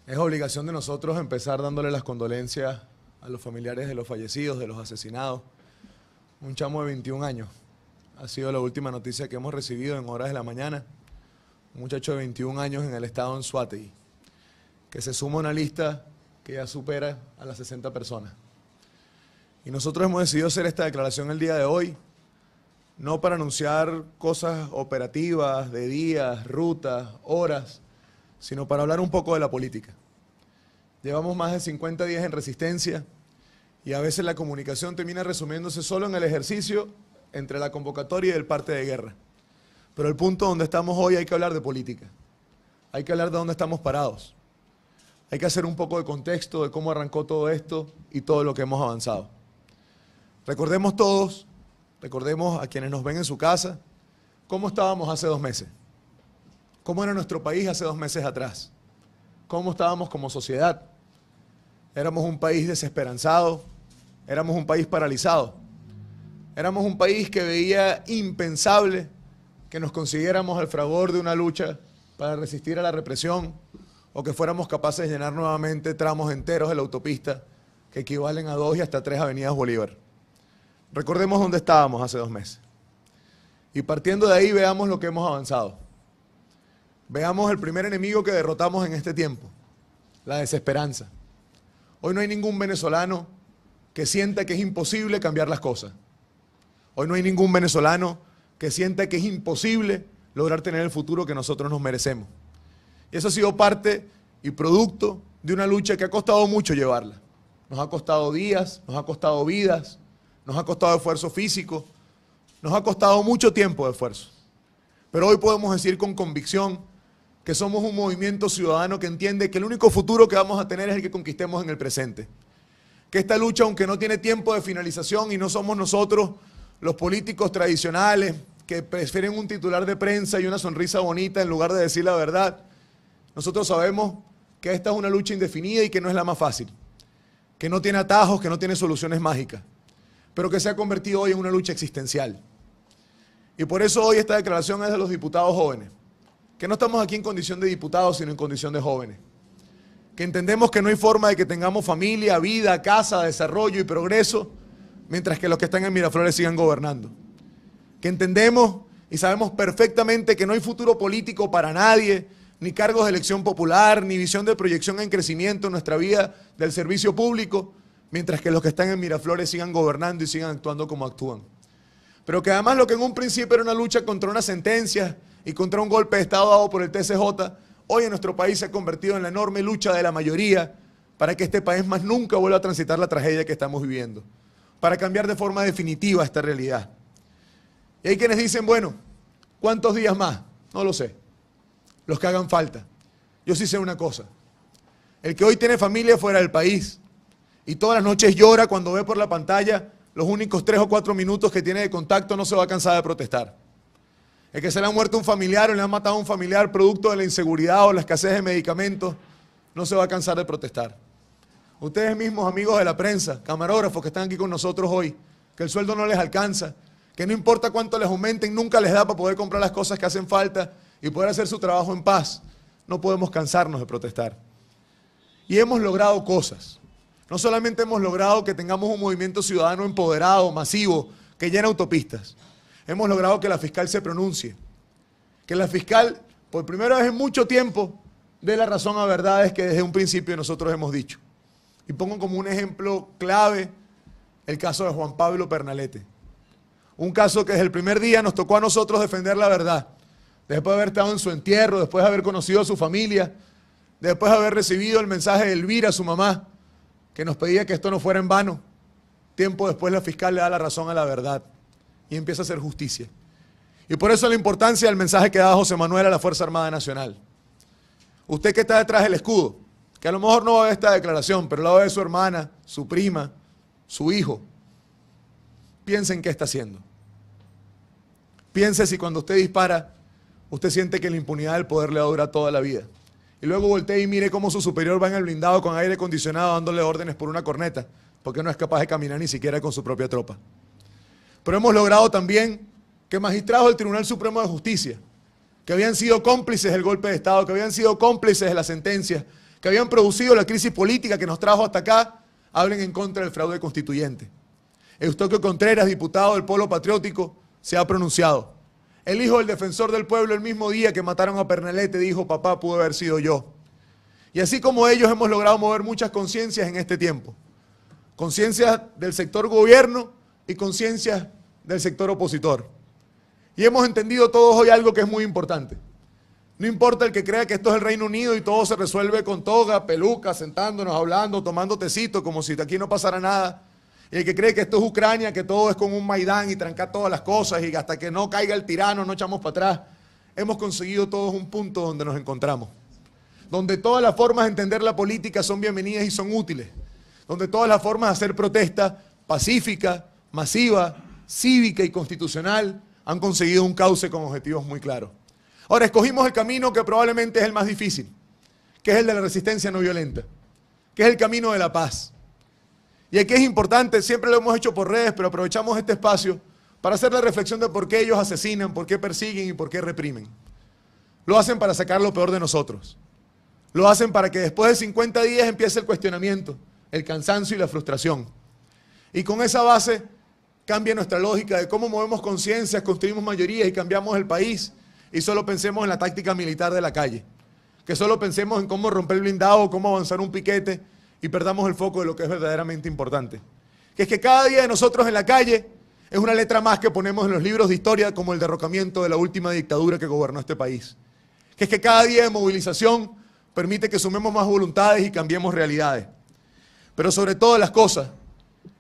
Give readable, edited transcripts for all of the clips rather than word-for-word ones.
Es obligación de nosotros empezar dándole las condolencias a los familiares de los fallecidos, de los asesinados. Un chamo de 21 años. Ha sido la última noticia que hemos recibido en horas de la mañana. Un muchacho de 21 años en el estado de Anzoátegui, que se suma a una lista que ya supera a las 60 personas. Y nosotros hemos decidido hacer esta declaración el día de hoy, no para anunciar cosas operativas, de días, rutas, horas, sino para hablar un poco de la política. Llevamos más de 50 días en resistencia y a veces la comunicación termina resumiéndose solo en el ejercicio entre la convocatoria y el parte de guerra. Pero el punto donde estamos hoy hay que hablar de política, hay que hablar de dónde estamos parados, hay que hacer un poco de contexto de cómo arrancó todo esto y todo lo que hemos avanzado. Recordemos todos, recordemos a quienes nos ven en su casa, cómo estábamos hace 2 meses. ¿Cómo era nuestro país hace 2 meses atrás? ¿Cómo estábamos como sociedad? Éramos un país desesperanzado, éramos un país paralizado, éramos un país que veía impensable que nos consiguiéramos el fragor de una lucha para resistir a la represión o que fuéramos capaces de llenar nuevamente tramos enteros de la autopista que equivalen a 2 y hasta 3 avenidas Bolívar. Recordemos dónde estábamos hace 2 meses y partiendo de ahí veamos lo que hemos avanzado. Veamos el primer enemigo que derrotamos en este tiempo, la desesperanza. Hoy no hay ningún venezolano que sienta que es imposible cambiar las cosas. Hoy no hay ningún venezolano que sienta que es imposible lograr tener el futuro que nosotros nos merecemos. Y eso ha sido parte y producto de una lucha que ha costado mucho llevarla. Nos ha costado días, nos ha costado vidas, nos ha costado esfuerzo físico, nos ha costado mucho tiempo de esfuerzo. Pero hoy podemos decir con convicción que somos un movimiento ciudadano que entiende que el único futuro que vamos a tener es el que conquistemos en el presente. Que esta lucha, aunque no tiene tiempo de finalización y no somos nosotros los políticos tradicionales que prefieren un titular de prensa y una sonrisa bonita en lugar de decir la verdad, nosotros sabemos que esta es una lucha indefinida y que no es la más fácil, que no tiene atajos, que no tiene soluciones mágicas, pero que se ha convertido hoy en una lucha existencial. Y por eso hoy esta declaración es de los diputados jóvenes, que no estamos aquí en condición de diputados, sino en condición de jóvenes, que entendemos que no hay forma de que tengamos familia, vida, casa, desarrollo y progreso, mientras que los que están en Miraflores sigan gobernando, que entendemos y sabemos perfectamente que no hay futuro político para nadie, ni cargos de elección popular, ni visión de proyección en crecimiento en nuestra vida del servicio público, mientras que los que están en Miraflores sigan gobernando y sigan actuando como actúan. Pero que además lo que en un principio era una lucha contra una sentencia y contra un golpe de Estado dado por el TCJ, hoy en nuestro país se ha convertido en la enorme lucha de la mayoría para que este país más nunca vuelva a transitar la tragedia que estamos viviendo, para cambiar de forma definitiva esta realidad. Y hay quienes dicen, bueno, ¿cuántos días más? No lo sé, los que hagan falta. Yo sí sé una cosa, el que hoy tiene familia fuera del país y todas las noches llora cuando ve por la pantalla los únicos 3 o 4 minutos que tiene de contacto, no se va a cansar de protestar. El que se le ha muerto un familiar o le han matado a un familiar producto de la inseguridad o la escasez de medicamentos, no se va a cansar de protestar. Ustedes mismos, amigos de la prensa, camarógrafos que están aquí con nosotros hoy, que el sueldo no les alcanza, que no importa cuánto les aumenten, nunca les da para poder comprar las cosas que hacen falta y poder hacer su trabajo en paz. No podemos cansarnos de protestar. Y hemos logrado cosas. No solamente hemos logrado que tengamos un movimiento ciudadano empoderado, masivo, que llena autopistas. Hemos logrado que la fiscal se pronuncie. Que la fiscal, por primera vez en mucho tiempo, dé la razón a verdades que desde un principio nosotros hemos dicho. Y pongo como un ejemplo clave el caso de Juan Pablo Pernalete. Un caso que desde el primer día nos tocó a nosotros defender la verdad. Después de haber estado en su entierro, después de haber conocido a su familia, después de haber recibido el mensaje de Elvira, su mamá, que nos pedía que esto no fuera en vano. Tiempo después la fiscal le da la razón a la verdad y empieza a hacer justicia. Y por eso la importancia del mensaje que da José Manuel a la Fuerza Armada Nacional. Usted que está detrás del escudo, que a lo mejor no va a ver esta declaración, pero la va a ver su hermana, su prima, su hijo. Piense en qué está haciendo. Piense si cuando usted dispara, usted siente que la impunidad del poder le va a durar toda la vida. Y luego voltee y mire cómo su superior va en el blindado con aire acondicionado dándole órdenes por una corneta, porque no es capaz de caminar ni siquiera con su propia tropa. Pero hemos logrado también que magistrados del Tribunal Supremo de Justicia, que habían sido cómplices del golpe de Estado, que habían sido cómplices de las sentencias, que habían producido la crisis política que nos trajo hasta acá, hablen en contra del fraude constituyente. Eustoquio Contreras, diputado del Polo Patriótico, se ha pronunciado. El hijo del defensor del pueblo, el mismo día que mataron a Pernalete, dijo: papá, pudo haber sido yo. Y así como ellos hemos logrado mover muchas conciencias en este tiempo. Conciencias del sector gobierno y conciencias del sector opositor. Y hemos entendido todos hoy algo que es muy importante. No importa el que crea que esto es el Reino Unido y todo se resuelve con toga, peluca, sentándonos, hablando, tomando tecito, como si aquí no pasara nada. Y el que cree que esto es Ucrania, que todo es como un Maidán y trancar todas las cosas y hasta que no caiga el tirano no echamos para atrás. Hemos conseguido todos un punto donde nos encontramos. Donde todas las formas de entender la política son bienvenidas y son útiles. Donde todas las formas de hacer protesta pacífica, masiva, cívica y constitucional han conseguido un cauce con objetivos muy claros. Ahora, escogimos el camino que probablemente es el más difícil, que es el de la resistencia no violenta, que es el camino de la paz. Y aquí es importante, siempre lo hemos hecho por redes, pero aprovechamos este espacio para hacer la reflexión de por qué ellos asesinan, por qué persiguen y por qué reprimen. Lo hacen para sacar lo peor de nosotros. Lo hacen para que después de 50 días empiece el cuestionamiento, el cansancio y la frustración. Y con esa base cambia nuestra lógica de cómo movemos conciencias, construimos mayorías y cambiamos el país. Y solo pensemos en la táctica militar de la calle. Que solo pensemos en cómo romper el blindado, cómo avanzar un piquete y perdamos el foco de lo que es verdaderamente importante. Que es que cada día de nosotros en la calle es una letra más que ponemos en los libros de historia como el derrocamiento de la última dictadura que gobernó este país. Que es que cada día de movilización permite que sumemos más voluntades y cambiemos realidades. Pero sobre todas las cosas,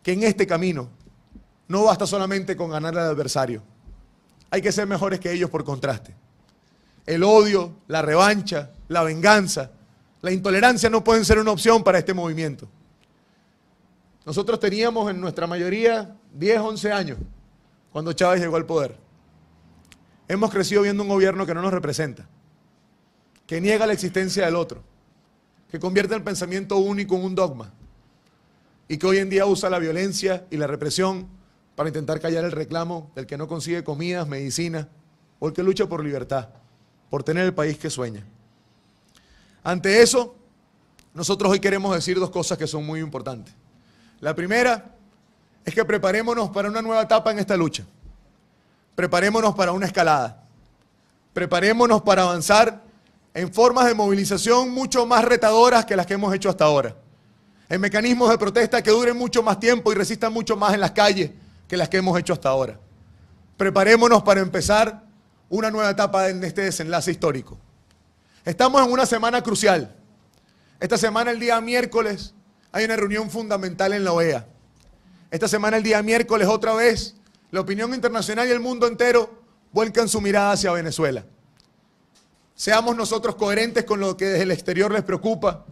que en este camino no basta solamente con ganar al adversario. Hay que ser mejores que ellos por contraste. El odio, la revancha, la venganza, la intolerancia no pueden ser una opción para este movimiento. Nosotros teníamos en nuestra mayoría 10, 11 años cuando Chávez llegó al poder. Hemos crecido viendo un gobierno que no nos representa, que niega la existencia del otro, que convierte el pensamiento único en un dogma y que hoy en día usa la violencia y la represión para intentar callar el reclamo del que no consigue comidas, medicinas o el que lucha por libertad, por tener el país que sueña. Ante eso, nosotros hoy queremos decir dos cosas que son muy importantes. La primera es que preparémonos para una nueva etapa en esta lucha. Preparémonos para una escalada. Preparémonos para avanzar en formas de movilización mucho más retadoras que las que hemos hecho hasta ahora. En mecanismos de protesta que duren mucho más tiempo y resistan mucho más en las calles que las que hemos hecho hasta ahora. Preparémonos para empezar una nueva etapa en este desenlace histórico. Estamos en una semana crucial. Esta semana, el día miércoles, hay una reunión fundamental en la OEA. Esta semana, el día miércoles, otra vez, la opinión internacional y el mundo entero vuelcan su mirada hacia Venezuela. Seamos nosotros coherentes con lo que desde el exterior les preocupa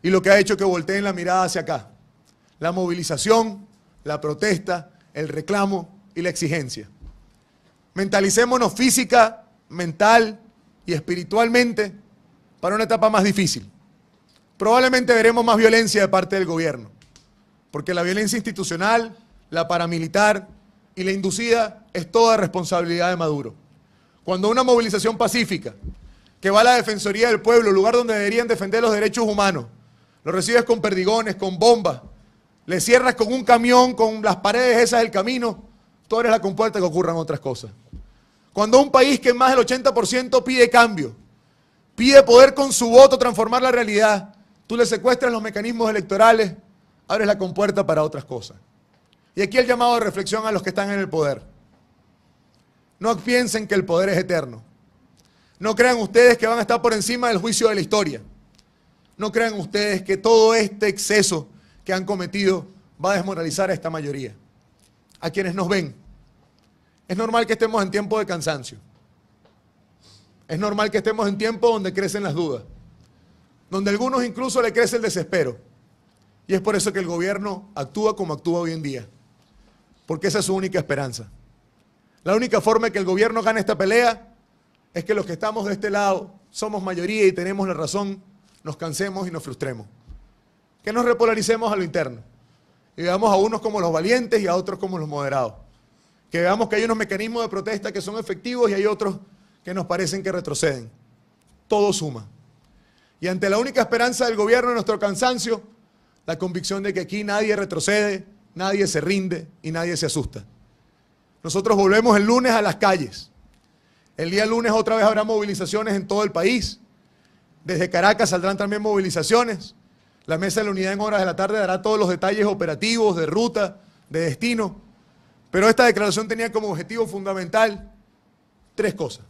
y lo que ha hecho que volteen la mirada hacia acá. La movilización, la protesta, el reclamo y la exigencia. Mentalicémonos física, mental y espiritualmente para una etapa más difícil. Probablemente veremos más violencia de parte del gobierno, porque la violencia institucional, la paramilitar y la inducida es toda responsabilidad de Maduro. Cuando una movilización pacífica, que va a la Defensoría del Pueblo, lugar donde deberían defender los derechos humanos, lo recibes con perdigones, con bombas, le cierras con un camión, con las paredes esas del camino, tú eres la compuerta que ocurran otras cosas. Cuando un país que más del 80% pide cambio, pide poder con su voto transformar la realidad, tú le secuestras los mecanismos electorales, abres la compuerta para otras cosas. Y aquí el llamado de reflexión a los que están en el poder. No piensen que el poder es eterno. No crean ustedes que van a estar por encima del juicio de la historia. No crean ustedes que todo este exceso que han cometido va a desmoralizar a esta mayoría. A quienes nos ven. Es normal que estemos en tiempo de cansancio. Es normal que estemos en tiempo donde crecen las dudas. Donde a algunos incluso le crece el desespero. Y es por eso que el gobierno actúa como actúa hoy en día. Porque esa es su única esperanza. La única forma de que el gobierno gane esta pelea es que los que estamos de este lado somos mayoría y tenemos la razón, nos cansemos y nos frustremos. Que nos repolaricemos a lo interno. Y veamos a unos como los valientes y a otros como los moderados. Que veamos que hay unos mecanismos de protesta que son efectivos y hay otros que nos parecen que retroceden. Todo suma. Y ante la única esperanza del gobierno, nuestro cansancio, la convicción de que aquí nadie retrocede, nadie se rinde y nadie se asusta. Nosotros volvemos el lunes a las calles. El día lunes otra vez habrá movilizaciones en todo el país. Desde Caracas saldrán también movilizaciones. La Mesa de la Unidad en horas de la tarde dará todos los detalles operativos, de ruta, de destino. Pero esta declaración tenía como objetivo fundamental 3 cosas.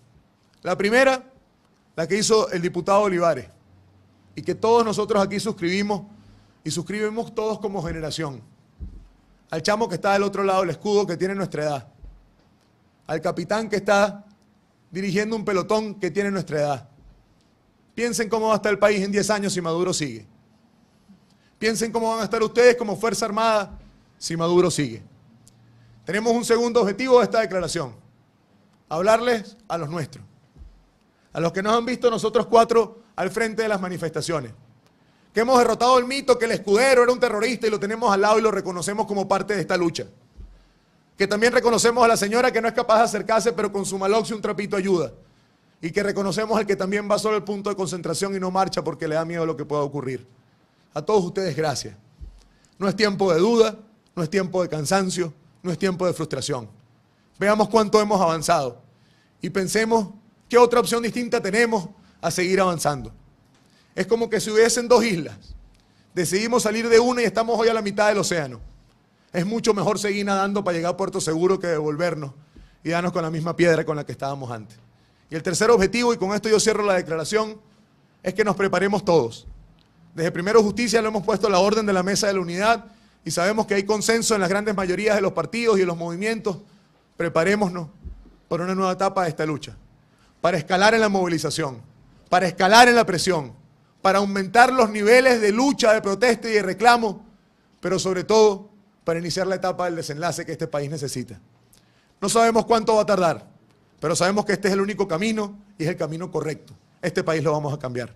La primera, la que hizo el diputado Olivares, y que todos nosotros aquí suscribimos, y suscribimos todos como generación. Al chamo que está del otro lado del escudo, que tiene nuestra edad. Al capitán que está dirigiendo un pelotón que tiene nuestra edad. Piensen cómo va a estar el país en 10 años si Maduro sigue. Piensen cómo van a estar ustedes como Fuerza Armada si Maduro sigue. Tenemos un segundo objetivo de esta declaración. Hablarles a los nuestros. A los que nos han visto nosotros 4 al frente de las manifestaciones. Que hemos derrotado el mito que el escudero era un terrorista y lo tenemos al lado y lo reconocemos como parte de esta lucha. Que también reconocemos a la señora que no es capaz de acercarse pero con su malox y un trapito ayuda. Y que reconocemos al que también va solo al punto de concentración y no marcha porque le da miedo lo que pueda ocurrir. A todos ustedes, gracias. No es tiempo de duda, no es tiempo de cansancio, no es tiempo de frustración. Veamos cuánto hemos avanzado y pensemos qué otra opción distinta tenemos a seguir avanzando. Es como que si hubiesen 2 islas. Decidimos salir de una y estamos hoy a la mitad del océano. Es mucho mejor seguir nadando para llegar a Puerto Seguro que devolvernos y darnos con la misma piedra con la que estábamos antes. Y el tercer objetivo, y con esto yo cierro la declaración, es que nos preparemos todos. Desde Primero Justicia le hemos puesto la orden de la Mesa de la Unidad y sabemos que hay consenso en las grandes mayorías de los partidos y de los movimientos. Preparémonos por una nueva etapa de esta lucha, para escalar en la movilización, para escalar en la presión, para aumentar los niveles de lucha, de protesta y de reclamo, pero sobre todo para iniciar la etapa del desenlace que este país necesita. No sabemos cuánto va a tardar, pero sabemos que este es el único camino y es el camino correcto. Este país lo vamos a cambiar.